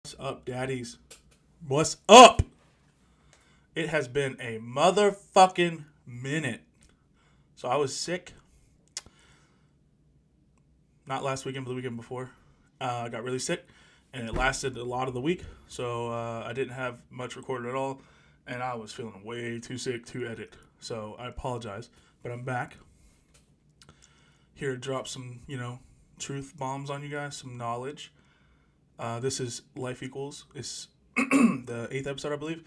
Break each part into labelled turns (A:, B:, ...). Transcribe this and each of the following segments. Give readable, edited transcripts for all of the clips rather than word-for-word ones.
A: What's up, daddies? What's up? It has been a motherfucking minute. So I was sick, not last weekend, but the weekend before. I got really sick, and it lasted a lot of the week. So I didn't have much recorded at all, and I was feeling way too sick to edit. So I apologize, but I'm back here to drop some, truth bombs on you guys, some knowledge. This is Life Equals. It's the eighth episode, I believe.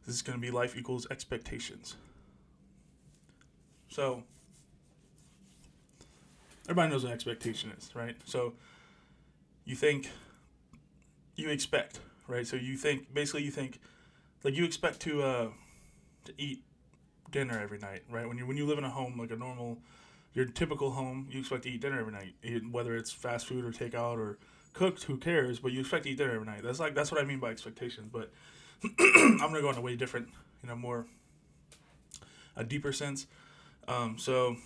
A: This is going to be Life Equals Expectations. So, everybody knows what expectation is, right? So, you think, you expect, right? So, you think, like you expect to eat dinner every night, right? When you live in a home, like a normal, your typical home, you expect to eat dinner every night, whether it's fast food or takeout or cooked, who cares? But you expect to eat dinner every night. That's what I mean by expectations. But I'm gonna go in a way different, more a deeper sense. So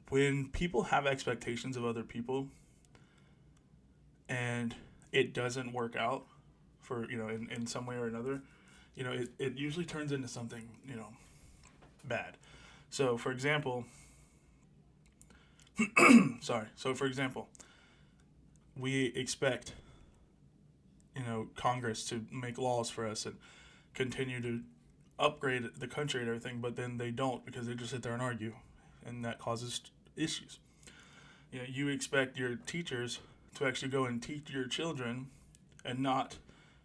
A: when people have expectations of other people and it doesn't work out for in some way or another, it usually turns into something bad. So for example, sorry. So for example, we expect Congress to make laws for us and continue to upgrade the country and everything, but then they don't because they just sit there and argue, and that causes issues. You expect your teachers to actually go and teach your children and not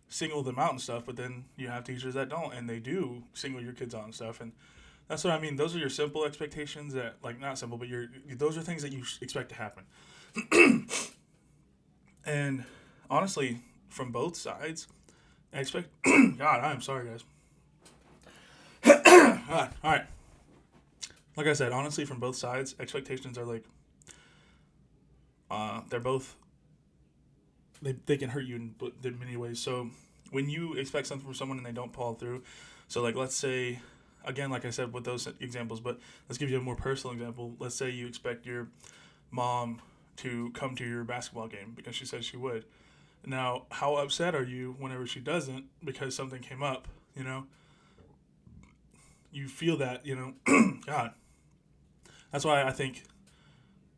A: single them out and stuff, but then you have teachers that don't, and they do single your kids out and stuff, and that's what I mean. Those are your simple expectations that, like, not simple, but those are things that you expect to happen. And honestly, from both sides, I expect. God, I'm sorry, guys. God, all right. Like I said, honestly, from both sides, expectations are like, they're both, they can hurt you in many ways. So when you expect something from someone and they don't follow through, so like let's say, again, like I said with those examples, but let's give you a more personal example. Let's say you expect your mom to come to your basketball game because she said she would. Now, how upset are you whenever she doesn't because something came up? You feel that, God. That's why I think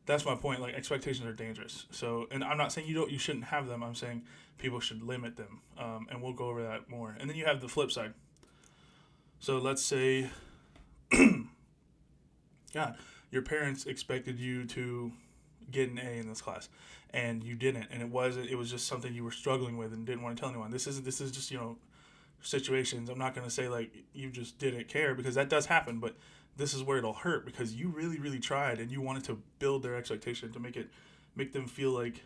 A: that's my point. Like expectations are dangerous. So, and I'm not saying you shouldn't have them. I'm saying people should limit them, and we'll go over that more. And then you have the flip side. So let's say, God, your parents expected you to get an A in this class, and you didn't, and it was just something you were struggling with and didn't want to tell anyone. This is just situations. I'm not gonna say like you just didn't care because that does happen, but this is where it'll hurt because you really really tried and you wanted to build their expectation to make them feel like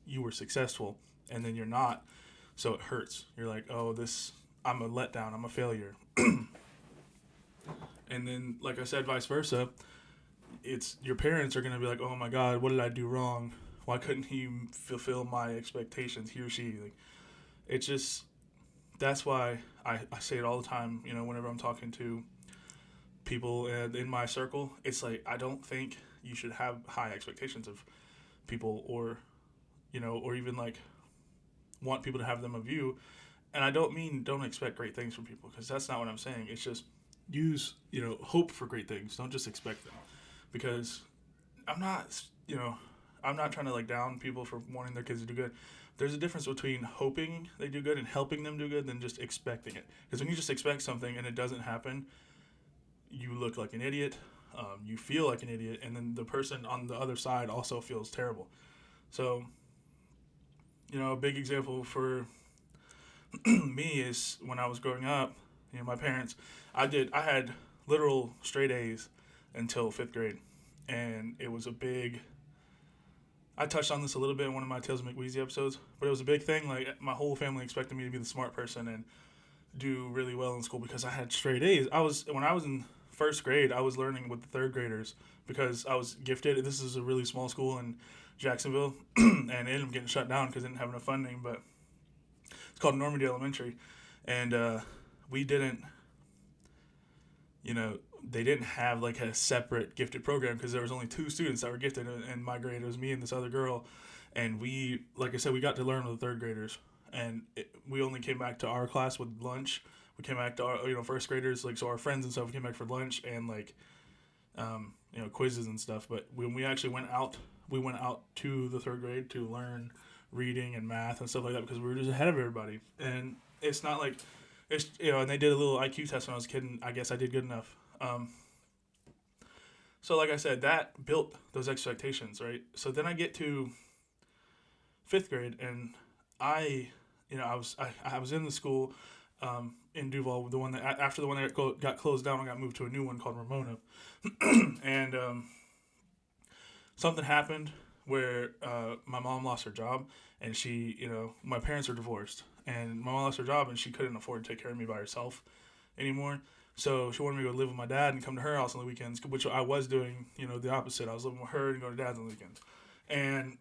A: you were successful, and then you're not, so it hurts. You're like, oh, this, I'm a letdown, I'm a failure. And then, like I said, vice versa, it's your parents are gonna be like, oh my god, what did I do wrong? Why couldn't he fulfill my expectations? He or she, like, it's just, that's why I say it all the time. Whenever I'm talking to people in my circle, it's like I don't think you should have high expectations of people, or even like want people to have them of you. And I don't mean don't expect great things from people because that's not what I'm saying. It's just use hope for great things. Don't just expect them, because I'm not I'm not trying to like down people for wanting their kids to do good. There's a difference between hoping they do good and helping them do good than just expecting it. Because when you just expect something and it doesn't happen, you look like an idiot. You feel like an idiot, and then the person on the other side also feels terrible. So, a big example for me is when I was growing up. My parents, I had literal straight A's until fifth grade, and it was a big. I touched on this a little bit in one of my Tales of McWeezy episodes, but it was a big thing. Like my whole family expected me to be the smart person and do really well in school because I had straight A's. When I was in first grade, I was learning with the third graders because I was gifted. This is a really small school in Jacksonville, and it ended up getting shut down because it didn't have enough funding. But it's called Normandy Elementary, and we didn't, they didn't have like a separate gifted program because there was only 2 students that were gifted in my grade. It was me and this other girl, and we, like I said, we got to learn with the third graders, and we only came back to our class with lunch. We came back to our first graders, like, so our friends and stuff. We came back for lunch and like quizzes and stuff. But when we actually went out, we went out to the third grade to learn reading and math and stuff like that because we were just ahead of everybody. And it's not like it's and they did a little IQ test when I was a kid, and I guess I did good enough. So like I said, that built those expectations, right? So then I get to 5th grade, and I was in the school in Duval, the one that after the one that got closed down, I got moved to a new one called Ramona, and something happened where my mom lost her job, and my parents are divorced, and my mom lost her job, and she couldn't afford to take care of me by herself anymore. So she wanted me to go live with my dad and come to her house on the weekends, which I was doing, the opposite. I was living with her and going to dad's on the weekends, and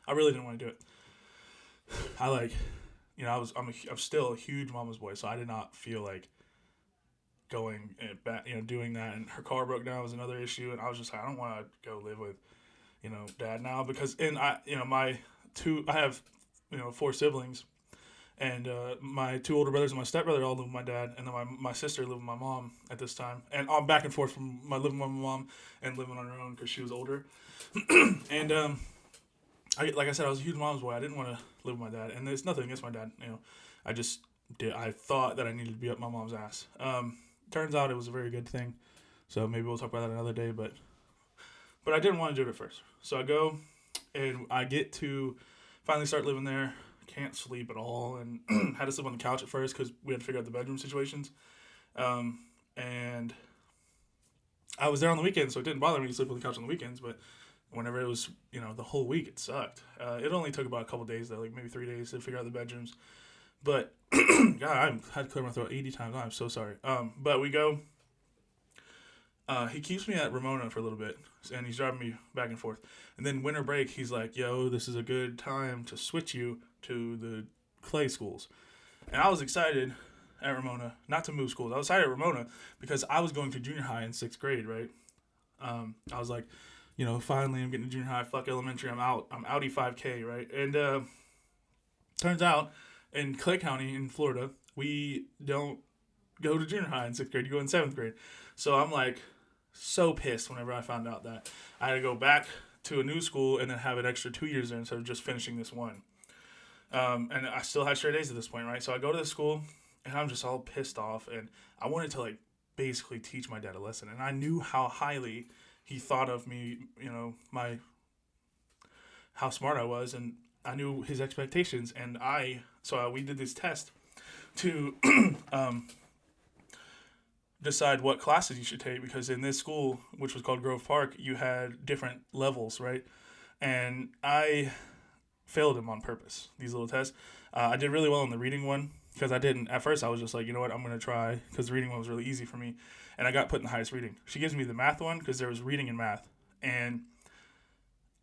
A: I really didn't want to do it. I'm still a huge mama's boy, so I did not feel like going back, doing that. And her car broke down was another issue, and I was just like, I don't want to go live with, dad now because I have, 4 siblings. And my 2 older brothers and my stepbrother all live with my dad, and then my sister lived with my mom at this time. And I'm back and forth from living with my mom and living on her own because she was older. And like I said, I was a huge mom's boy. I didn't want to live with my dad, and there's nothing against my dad. I just did. I thought that I needed to be up my mom's ass. Turns out it was a very good thing. So maybe we'll talk about that another day. But I didn't want to do it at first. So I go, and I get to finally start living there. Can't sleep at all, and had to sleep on the couch at first because we had to figure out the bedroom situations. And I was there on the weekends, so it didn't bother me to sleep on the couch on the weekends. But whenever it was, the whole week, it sucked. It only took about a couple days, though, like maybe 3 days to figure out the bedrooms. But God, I had to clear my throat 80 times. I'm so sorry. But we go. He keeps me at Ramona for a little bit, and he's driving me back and forth. And then winter break, he's like, "Yo, this is a good time to switch you to the Clay schools." And I was excited at Ramona, not to move schools. I was excited at Ramona because I was going to junior high in 6th grade, right? I was like, finally I'm getting to junior high. Fuck elementary. I'm out. I'm outie 5K, right? And turns out in Clay County in Florida, we don't go to junior high in 6th grade. You go in 7th grade. So I'm like so pissed whenever I found out that I had to go back to a new school and then have an extra 2 years there instead of just finishing this one. And I still had straight A's at this point, right? So I go to the school, and I'm just all pissed off, and I wanted to, like, basically teach my dad a lesson. And I knew how highly he thought of me, how smart I was, and I knew his expectations. And we did this test to decide what classes you should take, because in this school, which was called Grove Park, you had different levels, right? And I failed him on purpose, these little tests. I did really well in the reading one because at first I was just like, you know what, I'm going to try because the reading one was really easy for me. And I got put in the highest reading. She gives me the math one because there was reading and math. And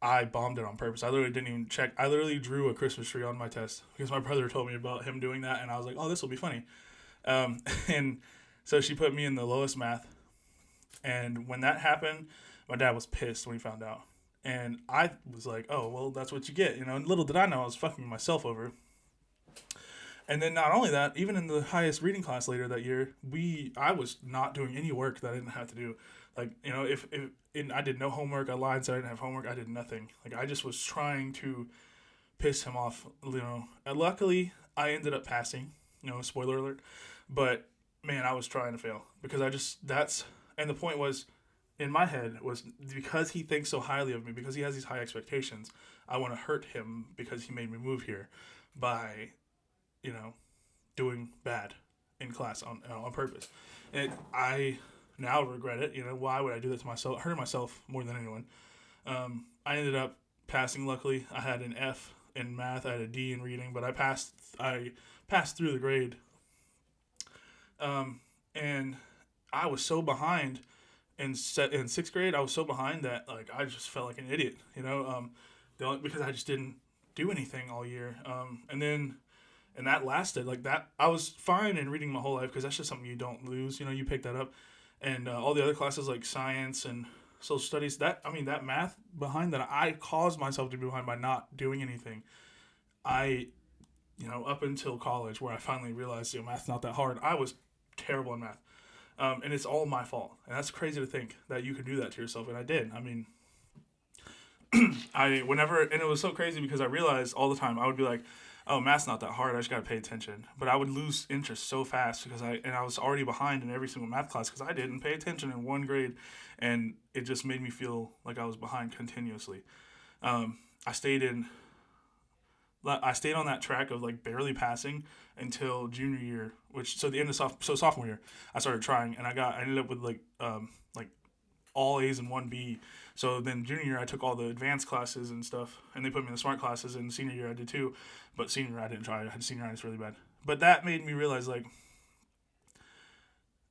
A: I bombed it on purpose. I literally didn't even check. I literally drew a Christmas tree on my test because my brother told me about him doing that. And I was like, oh, this will be funny. And so she put me in the lowest math. And when that happened, my dad was pissed when he found out. And I was like, oh, well, that's what you get. And little did I know I was fucking myself over. And then not only that, even in the highest reading class later that year, I was not doing any work that I didn't have to do. Like, if I did no homework, I lied, so I didn't have homework. I did nothing. Like, I just was trying to piss him off, And luckily, I ended up passing, spoiler alert. But, man, I was trying to fail because and the point was, in my head, was because he thinks so highly of me, because he has these high expectations, I want to hurt him because he made me move here by, doing bad in class on purpose. And I now regret it. Why would I do that to myself? Hurting myself more than anyone. I ended up passing, luckily. I had an F in math. I had a D in reading, but I passed through the grade. And I was so behind in 6th grade. I was so behind that I just felt like an idiot, because I just didn't do anything all year. And then And that lasted like that. I was fine in reading my whole life because that's just something you don't lose. You pick that up. And all the other classes like science and social studies, that math behind that, I caused myself to be behind by not doing anything. I, up until college where I finally realized, math's not that hard. I was terrible in math. And it's all my fault. And that's crazy to think that you could do that to yourself. And I did. I mean, and it was so crazy because I realized all the time I would be like, oh, math's not that hard. I just got to pay attention. But I would lose interest so fast because I was already behind in every single math class because I didn't pay attention in one grade. And it just made me feel like I was behind continuously. I stayed on that track of like barely passing until junior year, the end of sophomore year, I started trying and I ended up with like all A's and 1B. So then junior year I took all the advanced classes and stuff, and they put me in the smart classes. And senior year I did too, but senior year I didn't try. I had senioritis really bad. But that made me realize like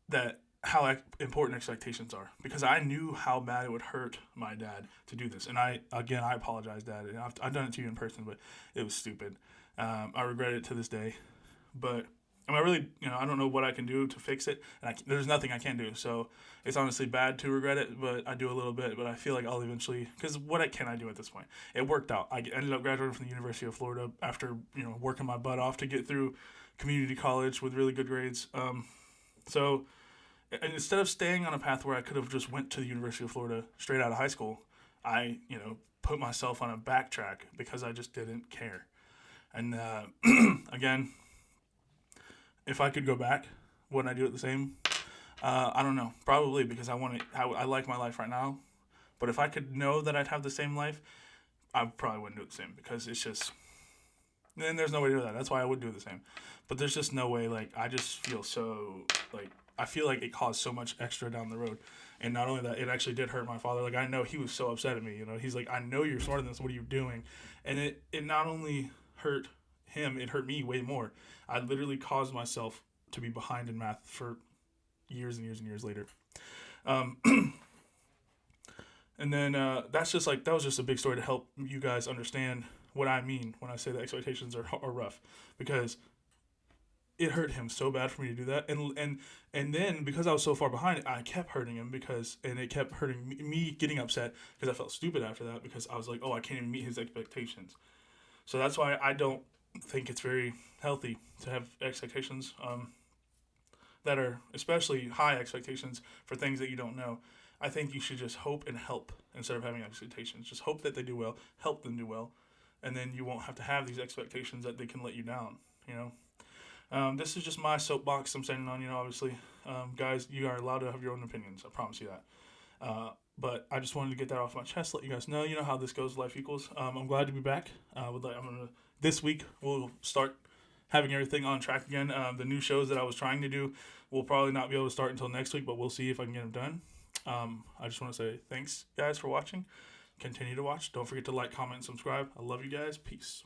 A: that how important expectations are, because I knew how bad it would hurt my dad to do this. And I apologize, Dad. And I've done it to you in person, but it was stupid. I regret it to this day. But I really, I don't know what I can do to fix it. And there's nothing I can do. So it's honestly bad to regret it, but I do a little bit. But I feel like I'll eventually, because what can I do at this point? It worked out. I ended up graduating from the University of Florida after, working my butt off to get through community college with really good grades. And instead of staying on a path where I could have just went to the University of Florida straight out of high school, I, put myself on a backtrack because I just didn't care. And again, if I could go back, wouldn't I do it the same? I don't know. Probably, because I like my life right now. But if I could know that I'd have the same life, I probably wouldn't do it the same, because it's just... Then there's no way to do that. That's why I would do the same. But there's just no way. Like, I just feel so... Like, I feel like it caused so much extra down the road. And not only that, it actually did hurt my father. Like, I know he was so upset at me. He's like, I know you're smarter than this. What are you doing? And it not only hurt him, it hurt me way more. I literally caused myself to be behind in math for years and years and years later. And then that was just a big story to help you guys understand what I mean when I say that expectations are rough, because it hurt him so bad for me to do that. And then because I was so far behind, I kept hurting him and it kept hurting me getting upset because I felt stupid after that, because I was like, oh, I can't even meet his expectations. So that's why I don't think it's very healthy to have expectations that are especially high expectations for things that you don't know. I think you should just hope and help instead of having expectations. Just hope that they do well, help them do well, and then you won't have to have these expectations that they can let you down, This is just my soapbox I'm standing on, obviously. Guys, you are allowed to have your own opinions. I promise you that. But I just wanted to get that off my chest, let you guys know. You know how this goes, Life Equals. I'm glad to be back. This week we'll start having everything on track again. The new shows that I was trying to do will probably not be able to start until next week, but we'll see if I can get them done. I just want to say thanks, guys, for watching. Continue to watch. Don't forget to like, comment, and subscribe. I love you guys. Peace.